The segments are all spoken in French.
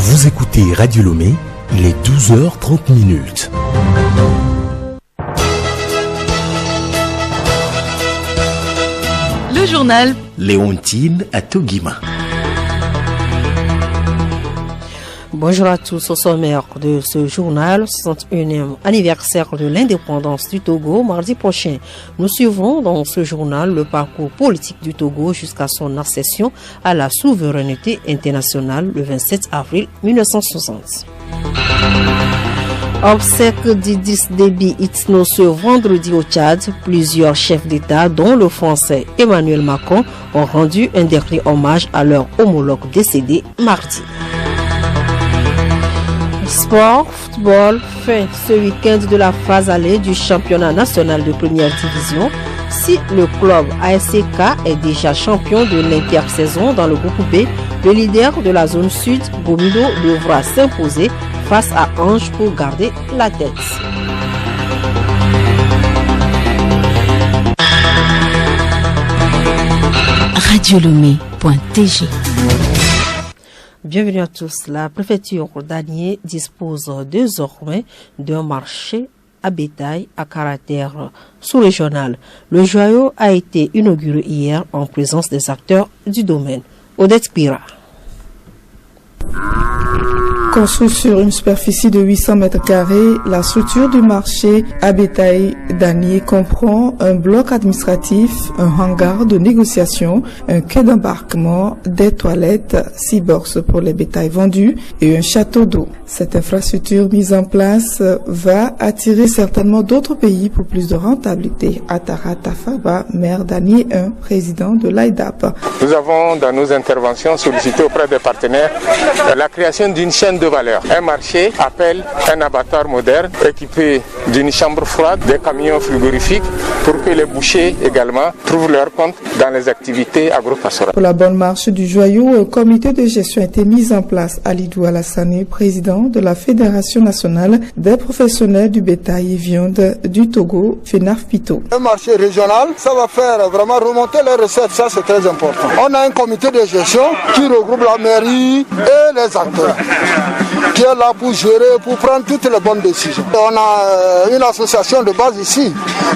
Vous écoutez Radio Lomé, il est 12h30. Le journal Léontine Atogima. Bonjour à tous, au sommaire de ce journal, 61e anniversaire de l'indépendance du Togo, mardi prochain. Nous suivrons dans ce journal le parcours politique du Togo jusqu'à son accession à la souveraineté internationale le 27 avril 1960. Obsèque d'Idriss Déby Itno ce vendredi au Tchad, plusieurs chefs d'État, dont le français Emmanuel Macron, ont rendu un dernier hommage à leur homologue décédé mardi. Sport, football, fin ce week-end de la phase allée du championnat national de première division. Si le club ASCK est déjà champion de l'intersaison dans le groupe B, le leader de la zone sud, Gomido, devra s'imposer face à Ange pour garder la tête. radiolomé.tg. Bienvenue à tous. La préfecture d'Anié dispose désormais d'un marché à bétail à caractère sous-régional. Le joyau a été inauguré hier en présence des acteurs du domaine. Odette Pira. Construit sur une superficie de 800 mètres carrés, la structure du marché à bétail d'Anié comprend un bloc administratif, un hangar de négociation, un quai d'embarquement, des toilettes, 6 boxes pour les bétails vendus et un château d'eau. Cette infrastructure mise en place va attirer certainement d'autres pays pour plus de rentabilité. Atara Tafaba, maire d'Anié 1, président de l'AIDAP. Nous avons dans nos interventions sollicité auprès des partenaires la création d'une chaîne de valeur. Un marché appelle un abattoir moderne équipé d'une chambre froide, des camions frigorifiques pour que les bouchers également trouvent leur compte dans les activités agro-pastorales. Pour la bonne marche du joyau, un comité de gestion a été mis en place. Alidou Alassane, président de la Fédération nationale des professionnels du bétail et viande du Togo, FENAF-PITO. Un marché régional, ça va faire vraiment remonter les recettes, ça c'est très important. On a un comité de gestion qui regroupe la mairie et les acteurs, qui est là pour gérer, pour prendre toutes les bonnes décisions. On a une association de base ici,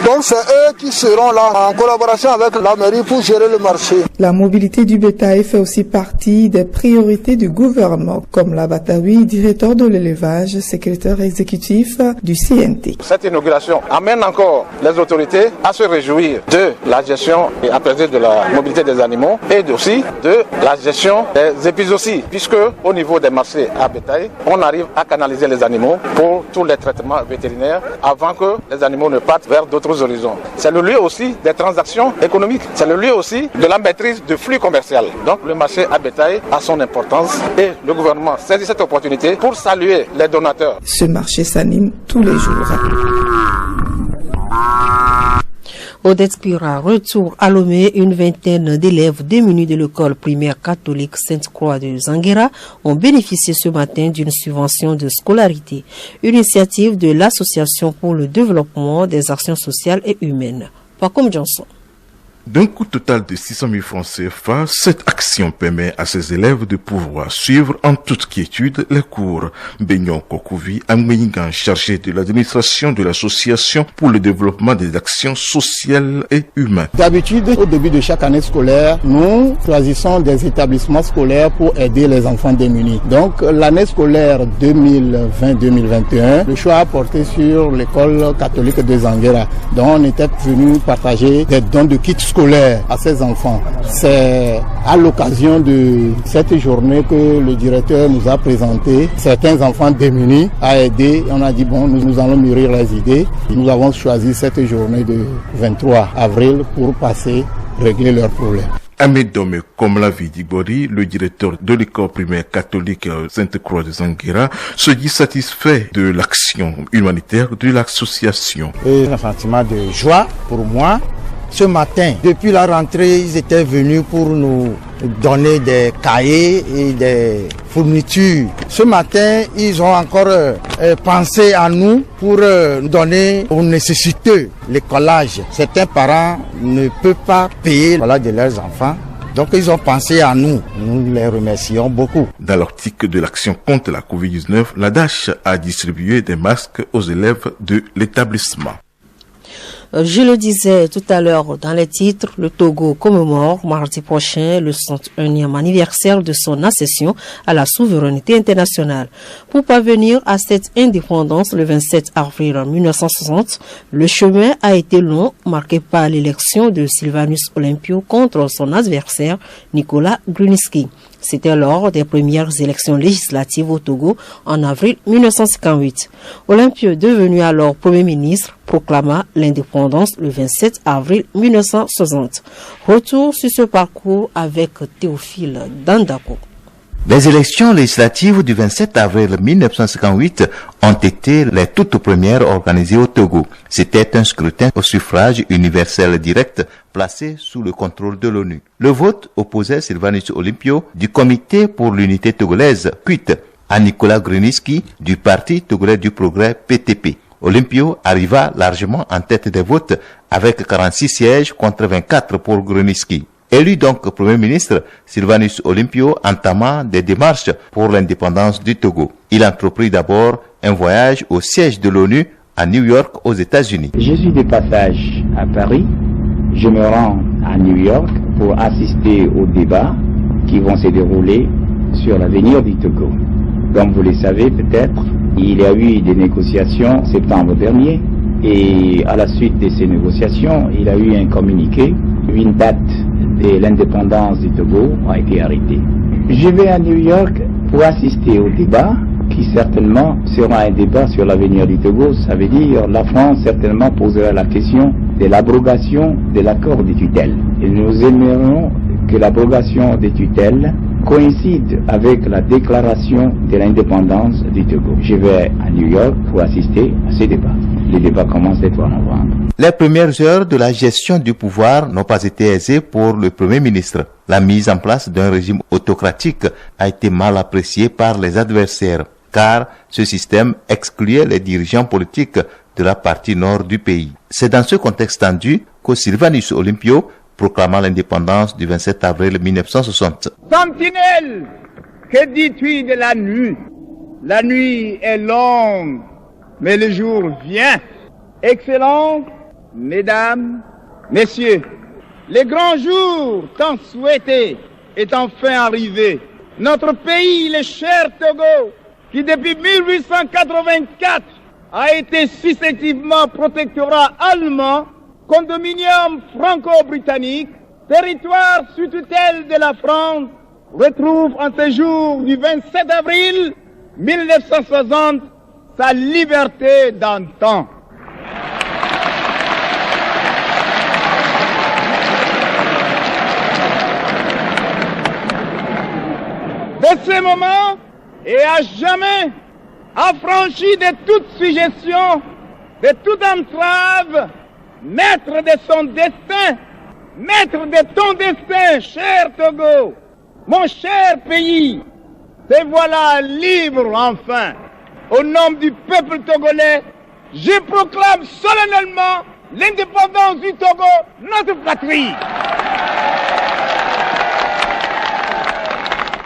donc c'est eux qui seront là en collaboration avec la mairie pour gérer le marché. La mobilité du bétail fait aussi partie des priorités du gouvernement, comme la Batawi, directeur de l'élevage, secrétaire exécutif du CNT. Cette inauguration amène encore les autorités à se réjouir de la gestion et apaiser de la mobilité des animaux et aussi de la gestion des épizooties, puisque au niveau des marchés à bétail, on arrive à canaliser les animaux pour tous les traitements vétérinaires avant que les animaux ne partent vers d'autres horizons. C'est le lieu aussi des transactions économiques, c'est le lieu aussi de la maîtrise du flux commercial. Donc le marché à bétail a son importance et le gouvernement saisit cette opportunité pour saluer les donateurs. Ce marché s'anime tous les jours. Odette Pira, retour à Lomé, une vingtaine d'élèves démunis de l'école primaire catholique Sainte-Croix de Zanguera ont bénéficié ce matin d'une subvention de scolarité, une initiative de l'Association pour le développement des actions sociales et humaines. Pacom Johnson. D'un coût total de 600 000 francs CFA, cette action permet à ces élèves de pouvoir suivre en toute quiétude les cours. Benyon Kokouvi, Amouingan, chargé de l'administration de l'association pour le développement des actions sociales et humaines. D'habitude, au début de chaque année scolaire, nous choisissons des établissements scolaires pour aider les enfants démunis. Donc, l'année scolaire 2020-2021, le choix a porté sur l'école catholique de Zanguera, dont on était venu partager des dons de kits scolaire à ces enfants. C'est à l'occasion de cette journée que le directeur nous a présenté certains enfants démunis à aider. On a dit bon, nous allons mûrir les idées. Nous avons choisi cette journée de 23 avril pour régler leurs problèmes. Amédome Komlavi Dibori, le directeur de l'école primaire catholique Sainte-Croix de Zanguera, se dit satisfait de l'action humanitaire de l'association. Et un sentiment de joie pour moi. Ce matin, depuis la rentrée, ils étaient venus pour nous donner des cahiers et des fournitures. Ce matin, ils ont encore pensé à nous pour donner aux nécessiteux le collage. Certains parents ne peuvent pas payer le collage de leurs enfants. Donc ils ont pensé à nous. Nous les remercions beaucoup. Dans l'optique de l'action contre la Covid-19, la DASH a distribué des masques aux élèves de l'établissement. Je le disais tout à l'heure dans les titres, le Togo commémore mardi prochain le 101e anniversaire de son accession à la souveraineté internationale. Pour parvenir à cette indépendance le 27 avril 1960, le chemin a été long, marqué par l'élection de Sylvanus Olympio contre son adversaire Nicolas Grunitzky. C'était lors des premières élections législatives au Togo en avril 1958. Olympio, devenu alors Premier ministre, proclama l'indépendance le 27 avril 1960. Retour sur ce parcours avec Théophile Dandako. Les élections législatives du 27 avril 1958 ont été les toutes premières organisées au Togo. C'était un scrutin au suffrage universel direct placé sous le contrôle de l'ONU. Le vote opposait Sylvanus Olympio du Comité pour l'unité togolaise, CUIT, à Nicolas Grunitzky du Parti togolais du progrès, PTP. Olympio arriva largement en tête des votes avec 46 sièges contre 24 pour Grunitzky. Élu donc Premier ministre, Sylvanus Olympio entama des démarches pour l'indépendance du Togo. Il entreprit d'abord un voyage au siège de l'ONU à New York aux États-Unis. Je suis de passage à Paris. Je me rends à New York pour assister aux débats qui vont se dérouler sur l'avenir du Togo. Comme vous le savez peut-être, il y a eu des négociations septembre dernier et à la suite de ces négociations, il y a eu un communiqué. Une date de l'indépendance du Togo a été arrêtée. Je vais à New York pour assister au débat qui certainement sera un débat sur l'avenir du Togo. Ça veut dire la France certainement posera la question de l'abrogation de l'accord de tutelle. Et nous aimerions que l'abrogation des tutelles coïncide avec la déclaration de l'indépendance du Togo. Je vais à New York pour assister à ces débats. Les débats commencent le 3 novembre. Les premières heures de la gestion du pouvoir n'ont pas été aisées pour le Premier ministre. La mise en place d'un régime autocratique a été mal appréciée par les adversaires, car ce système excluait les dirigeants politiques de la partie nord du pays. C'est dans ce contexte tendu que Sylvanus Olympio proclama l'indépendance du 27 avril 1960. Sentinelle, que dis-tu de la nuit? La nuit est longue, mais le jour vient. Excellences, mesdames, messieurs, le grand jour tant souhaité est enfin arrivé. Notre pays, le cher Togo, qui depuis 1884 a été successivement protectorat allemand, condominium franco-britannique, territoire sous tutelle de la France, retrouve en ce jour du 27 avril 1960 sa liberté d'antan. De ce moment et à jamais, affranchi de toute suggestion, de toute entrave, maître de son destin, maître de ton destin, cher Togo, mon cher pays, te voilà libre enfin. Au nom du peuple togolais, je proclame solennellement l'indépendance du Togo, notre patrie.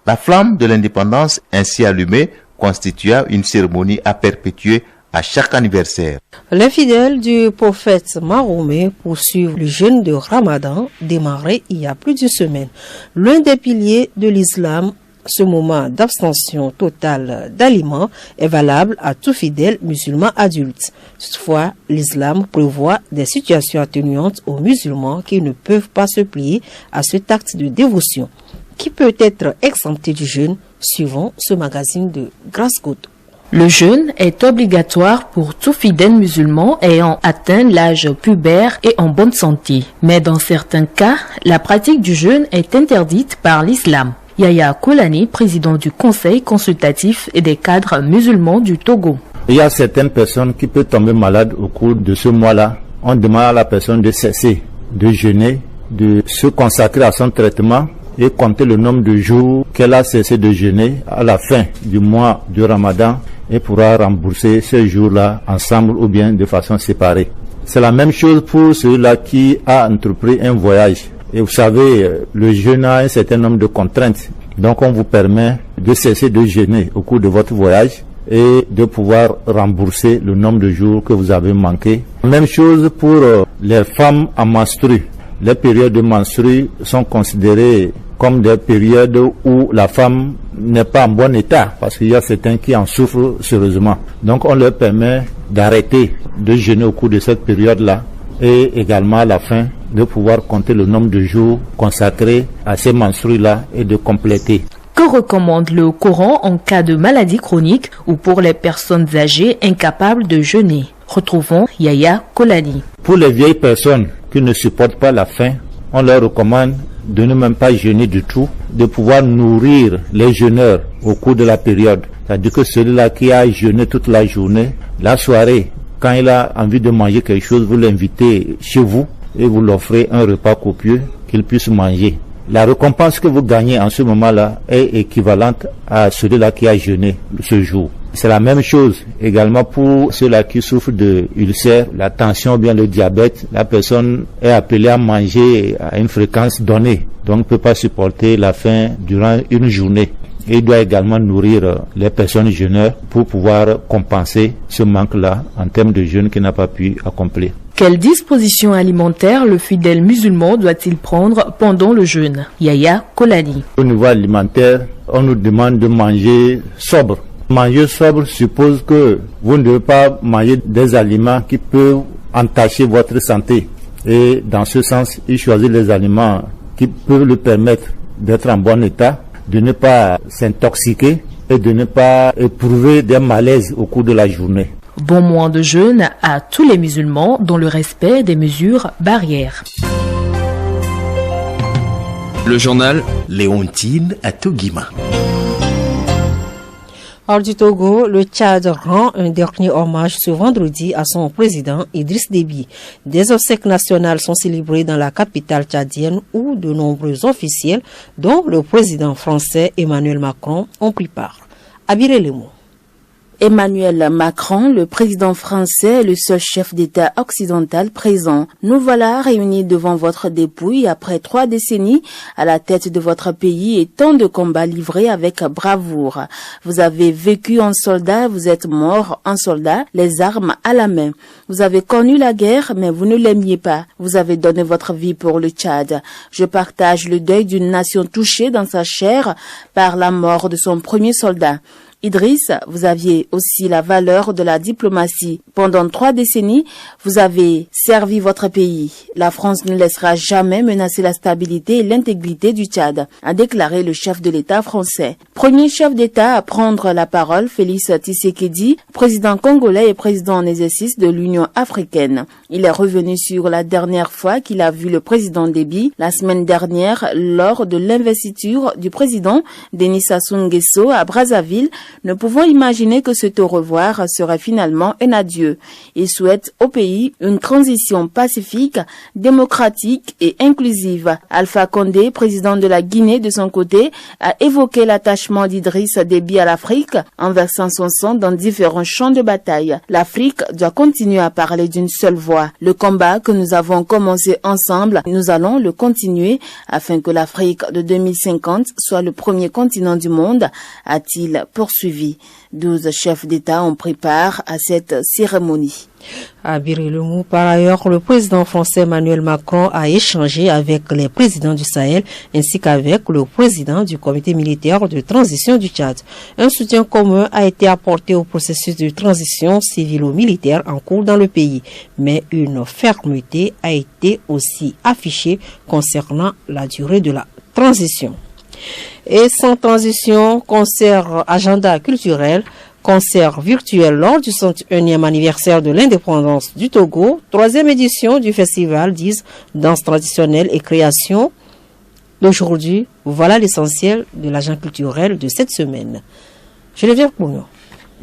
La flamme de l'indépendance ainsi allumée constitua une cérémonie à perpétuer à chaque anniversaire. Les fidèles du prophète Mahomet poursuivent le jeûne de Ramadan démarré il y a plus d'une semaine. L'un des piliers de l'islam, ce moment d'abstention totale d'aliments est valable à tout fidèle musulman adulte. Toutefois, l'islam prévoit des situations atténuantes aux musulmans qui ne peuvent pas se plier à cet acte de dévotion. Qui peut être exempté du jeûne, suivant ce magazine de Grace Goto. Le jeûne est obligatoire pour tout fidèle musulman ayant atteint l'âge pubère et en bonne santé. Mais dans certains cas, la pratique du jeûne est interdite par l'islam. Yaya Koulani, président du Conseil consultatif et des cadres musulmans du Togo. Il y a certaines personnes qui peuvent tomber malades au cours de ce mois-là. On demande à la personne de cesser de jeûner, de se consacrer à son traitement et compter le nombre de jours qu'elle a cessé de jeûner à la fin du mois du Ramadan et pourra rembourser ces jours-là ensemble ou bien de façon séparée. C'est la même chose pour celui-là qui a entrepris un voyage Et vous savez, le jeûne a un certain nombre de contraintes. Donc on vous permet de cesser de jeûner au cours de votre voyage et de pouvoir rembourser le nombre de jours que vous avez manqué. Même chose pour les femmes en menstrues. Les périodes de menstrues sont considérées comme des périodes où la femme n'est pas en bon état, parce qu'il y a certains qui en souffrent sérieusement. Donc on leur permet d'arrêter de jeûner au cours de cette période-là et également à la fin de pouvoir compter le nombre de jours consacrés à ces menstrues-là et de compléter. Que recommande le Coran en cas de maladie chronique ou pour les personnes âgées incapables de jeûner? Retrouvons Yaya Kolani. Pour les vieilles personnes qui ne supportent pas la faim, on leur recommande de ne même pas jeûner du tout, de pouvoir nourrir les jeûneurs au cours de la période. C'est-à-dire que celui-là qui a jeûné toute la journée, la soirée, quand il a envie de manger quelque chose, vous l'invitez chez vous et vous l'offrez un repas copieux qu'il puisse manger. La récompense que vous gagnez en ce moment-là est équivalente à celui-là qui a jeûné ce jour. C'est la même chose également pour ceux-là qui souffrent de ulcères, la tension ou bien le diabète. La personne est appelée à manger à une fréquence donnée, donc ne peut pas supporter la faim durant une journée. Et il doit également nourrir les personnes jeûneurs pour pouvoir compenser ce manque-là en termes de jeûne qu'il n'a pas pu accomplir. Quelles dispositions alimentaires le fidèle musulman doit-il prendre pendant le jeûne? Yaya Kolani. Au niveau alimentaire, on nous demande de manger sobre. Manger sobre suppose que vous ne devez pas manger des aliments qui peuvent entacher votre santé. Et dans ce sens, il choisit les aliments qui peuvent lui permettre d'être en bon état, de ne pas s'intoxiquer et de ne pas éprouver des malaises au cours de la journée. Bon mois de jeûne à tous les musulmans dans le respect des mesures barrières. Le journal Léontine à Toguima. Hors du Togo, le Tchad rend un dernier hommage ce vendredi à son président Idriss Déby. Des obsèques nationales sont célébrées dans la capitale tchadienne où de nombreux officiels, dont le président français Emmanuel Macron, ont pris part. Abiré Lemo. Emmanuel Macron, le président français, est le seul chef d'État occidental présent. Nous voilà réunis devant votre dépouille après 3 décennies à la tête de votre pays et tant de combats livrés avec bravoure. Vous avez vécu en soldat, vous êtes mort en soldat, les armes à la main. Vous avez connu la guerre, mais vous ne l'aimiez pas. Vous avez donné votre vie pour le Tchad. Je partage le deuil d'une nation touchée dans sa chair par la mort de son premier soldat. Idriss, vous aviez aussi la valeur de la diplomatie. Pendant 3 décennies, vous avez servi votre pays. La France ne laissera jamais menacer la stabilité et l'intégrité du Tchad, a déclaré le chef de l'État français. Premier chef d'État à prendre la parole, Félix Tshisekedi, président congolais et président en exercice de l'Union africaine. Il est revenu sur la dernière fois qu'il a vu le président Déby la semaine dernière lors de l'investiture du président Denis Sassou Nguesso à Brazzaville. Ne pouvons imaginer que ce au revoir serait finalement un adieu. Il souhaite au pays une transition pacifique, démocratique et inclusive. Alpha Condé, président de la Guinée, de son côté, a évoqué l'attachement d'Idriss Déby à l'Afrique en versant son sang dans différents champs de bataille. L'Afrique doit continuer à parler d'une seule voix. Le combat que nous avons commencé ensemble, nous allons le continuer afin que l'Afrique de 2050 soit le premier continent du monde, a-t-il poursuivi. 12 chefs d'État ont pris part à cette cérémonie. À Birilumou, par ailleurs, le président français Emmanuel Macron a échangé avec les présidents du Sahel ainsi qu'avec le président du comité militaire de transition du Tchad. Un soutien commun a été apporté au processus de transition civilo-militaire en cours dans le pays, mais une fermeté a été aussi affichée concernant la durée de la transition. Et sans transition, concert agenda culturel, concert virtuel lors du 101e anniversaire de l'indépendance du Togo, 3e édition du festival disent danse traditionnelle et création d'aujourd'hui. Voilà l'essentiel de l'agenda culturel de cette semaine. Je reviens pour nous.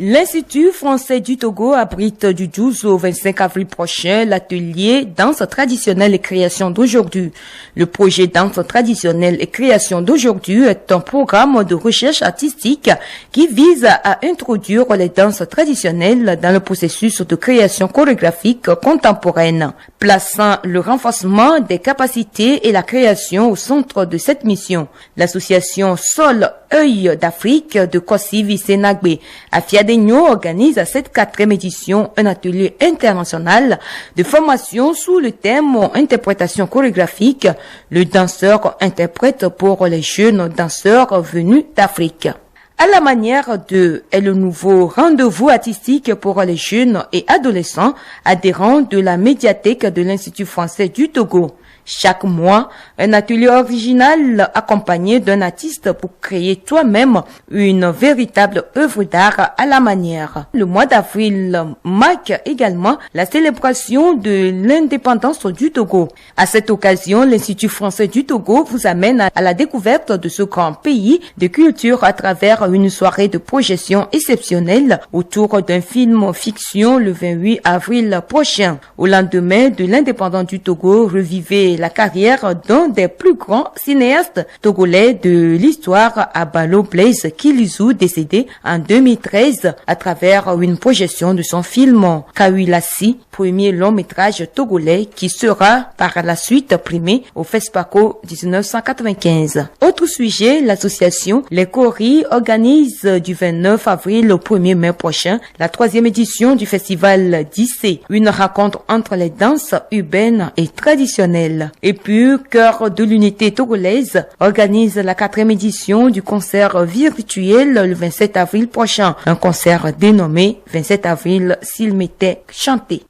L'Institut français du Togo abrite du 12 au 25 avril prochain l'atelier danse traditionnelle et création d'aujourd'hui. Le projet danse traditionnelle et création d'aujourd'hui est un programme de recherche artistique qui vise à introduire les danses traditionnelles dans le processus de création chorégraphique contemporaine, plaçant le renforcement des capacités et la création au centre de cette mission. L'association Sol Œil d'Afrique de Kossivi Senagbe à Fiadegno organise à cette 4e édition un atelier international de formation sous le thème interprétation chorégraphique. Le danseur interprète pour les jeunes danseurs venus d'Afrique. À la manière de est le nouveau rendez-vous artistique pour les jeunes et adolescents adhérents de la médiathèque de l'Institut français du Togo. Chaque mois, un atelier original accompagné d'un artiste pour créer toi-même une véritable œuvre d'art à la manière. Le mois d'avril marque également la célébration de l'indépendance du Togo. À cette occasion, l'Institut français du Togo vous amène à la découverte de ce grand pays de culture à travers une soirée de projection exceptionnelle autour d'un film fiction le 28 avril prochain. Au lendemain de l'indépendance du Togo, revivez la carrière d'un des plus grands cinéastes togolais de l'histoire, Abalo Blaise Kilizou, décédé en 2013 à travers une projection de son film Kawilasi, premier long métrage togolais qui sera par la suite primé au FESPACO 1995. Autre sujet, l'association Les Coris organise du 29 avril au 1er mai prochain la 3e édition du festival d'Issé, une rencontre entre les danses urbaines et traditionnelles. Et puis, Cœur de l'unité togolaise organise la 4e édition du concert virtuel le 27 avril prochain. Un concert dénommé 27 avril s'il m'était chanté.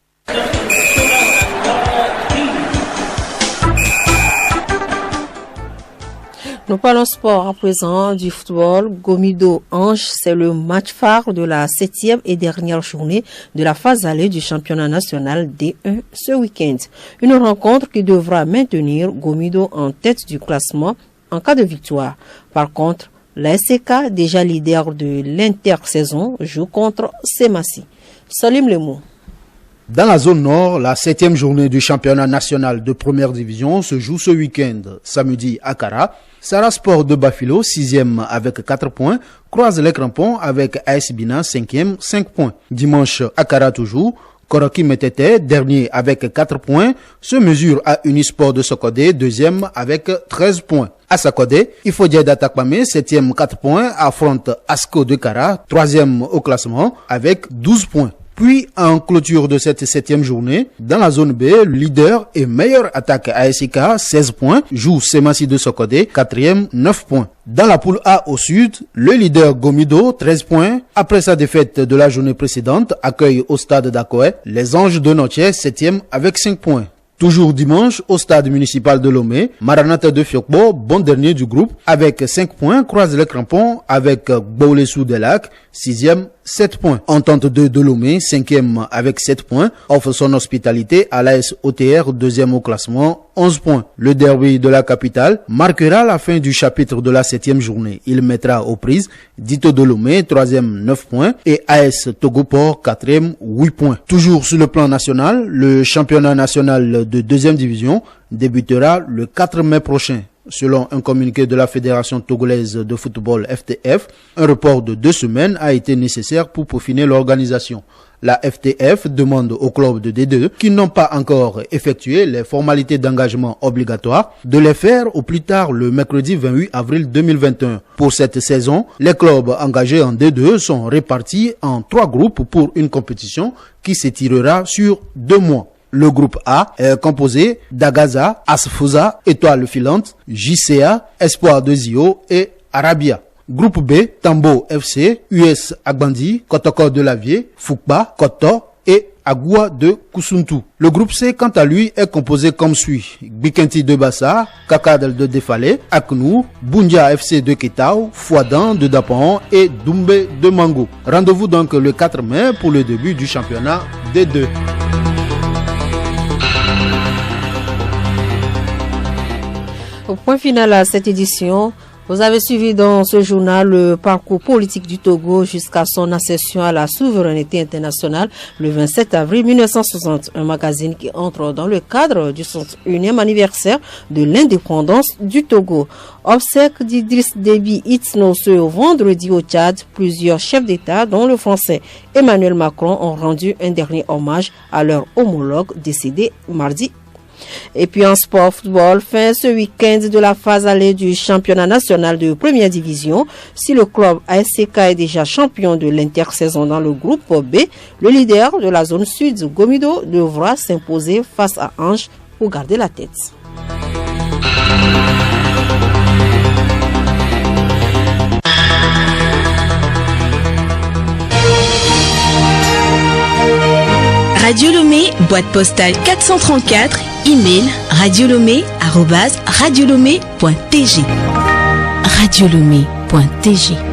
Nous parlons sport à présent du football. Gomido Ange, c'est le match phare de la 7e et dernière journée de la phase allée du championnat national D1 ce week-end. Une rencontre qui devra maintenir Gomido en tête du classement en cas de victoire. Par contre, la SCK, déjà leader de l'intersaison, joue contre Semassi. Salim Lemou. Dans la zone nord, la 7e journée du championnat national de première division se joue ce week-end. Samedi à Kara, Sarah Sport de Bafilo, 6e avec 4 points, croise les crampons avec AS Bina, 5e, 5 points. Dimanche à Kara toujours, Koroki Metete, dernier avec 4 points, se mesure à Unisport de Sokodé, 2e avec 13 points. À Sakodé, Ifodja d'Atakpame, 7e 4 points, affronte Asko de Kara, 3e au classement avec 12 points. Puis, en clôture de cette 7e journée, dans la zone B, leader et meilleure attaque ASK, 16 points, joue Semassi de Sokodé, 4e, 9 points. Dans la poule A au sud, le leader Gomido, 13 points, après sa défaite de la journée précédente, accueille au stade d'Akoé les Anges de Notier, 7e avec 5 points. Toujours dimanche, au stade municipal de Lomé, Maranatha de Fiokbo, bon dernier du groupe, avec 5 points, croise les crampons avec Gbolesou de Lac, 6e, 7 points. Entente de Lomé, 5e avec 7 points, offre son hospitalité à l'AS OTR, 2e au classement, 11 points. Le derby de la capitale marquera la fin du chapitre de la 7e journée. Il mettra aux prises Dito de Lomé, 3e, 9 points, et AS Togoport, 4e, 8 points. Toujours sur le plan national, le championnat national de 2e division débutera le 4 mai prochain. Selon un communiqué de la Fédération togolaise de football FTF, un report de 2 semaines a été nécessaire pour peaufiner l'organisation. La FTF demande aux clubs de D2 qui n'ont pas encore effectué les formalités d'engagement obligatoires de les faire au plus tard le mercredi 28 avril 2021. Pour cette saison, les clubs engagés en D2 sont répartis en 3 groupes pour une compétition qui s'étirera sur 2 mois. Le groupe A est composé d'Agaza, Asfusa, Étoile Filante, JCA, Espoir de Zio et Arabia. Groupe B, Tambo FC, US Agbandi, Kotoko de Lavier, Fukba, Koto et Agua de Kusuntu. Le groupe C, quant à lui, est composé comme suit. Bikenti de Bassa, Kakadel de Defale, Aknou, Bundia FC de Ketao, Fouadan de Dapan et Doumbé de Mango. Rendez-vous donc le 4 mai pour le début du championnat D2. Au point final à cette édition, Vous avez suivi dans ce journal le parcours politique du Togo jusqu'à son accession à la souveraineté internationale le 27 avril 1960, un magazine qui entre dans le cadre du 101e anniversaire de l'indépendance du Togo. Obsèque d'Idriss Déby Itno ce vendredi au Tchad, plusieurs chefs d'État, dont le français Emmanuel Macron, ont rendu un dernier hommage à leur homologue décédé mardi. Et puis en sport football, fin ce week-end de la phase allée du championnat national de première division. Si le club ASK est déjà champion de l'intersaison dans le groupe B, le leader de la zone sud, Gomido, devra s'imposer face à Ange pour garder la tête. Radio Lomé, boîte postale 434, email radiolomé@radiolomé.tg. radiolomé.tg